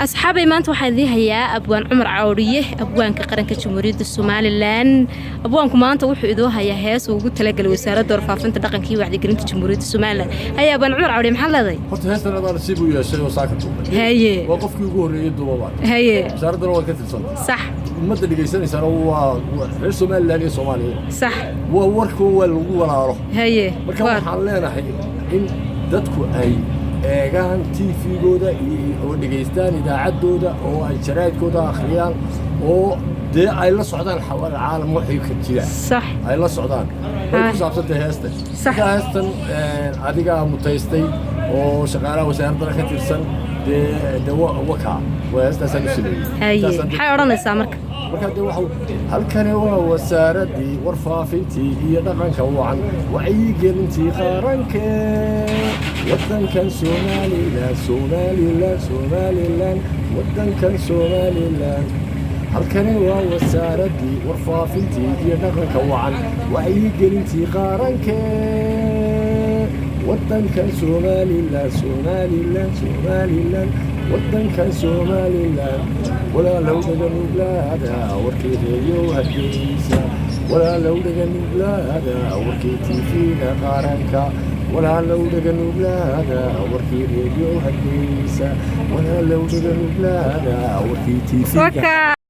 أصحابي ما أنتوا حذيها يا أبوان عمر عوريه أبوان كقرن كجمهورية الصومال لان أبوانكم ما أنتوا وحدوها يا هاس وقلت لك الوزارة دور فافنت دقن كي واحد قرنت جمهورية الصومال هيا أبوان عمر عوريه محل هذي horta heestan adaan nasiib u yeeshay oo saakatu هيا waa qofkii ugu horeeyay duubabaan هيا wasaaradana waa ka tirsan صح ummadda dhegaysanaysaana waa reer Soomaaliland iyo Soomaaliya صح waa warka waa lagu walaalo هيا marka waxaan leenahay in dadku ay eegaan TV-gooda oo dhageystaan idaacadooda oo ay jaraa'idkooda akhriyaan oo dee ay la socdaan xawal caalam waxay ka jiraan صح ay la socdaan way ku saabsantay heestan صح heestan adiga mutaystay oo shaqaalaha wasaaradda ka tirsan dee waka waa heestan هيا حي أورانيسا مرك marka dee waxa halkani waa wasaaradii warfaafintii iyo dhaqanka wacan wacyigelintii qaranka wadankan Somaliland wadankan Somaliland halkani waa wasaaradii warfaafintii iyo dhaqanka wacan wacyigelintii qaranka wadankan Somaliland wadankan Somaliland ولا لو دقن بلادا وركي ريو هديسا ولا لو دقن بلادا وركي تيفينا قارنكا ولا لو دقن بلادا وركي ريو هديسا ولا لو دقن بلادا وركي تيفينا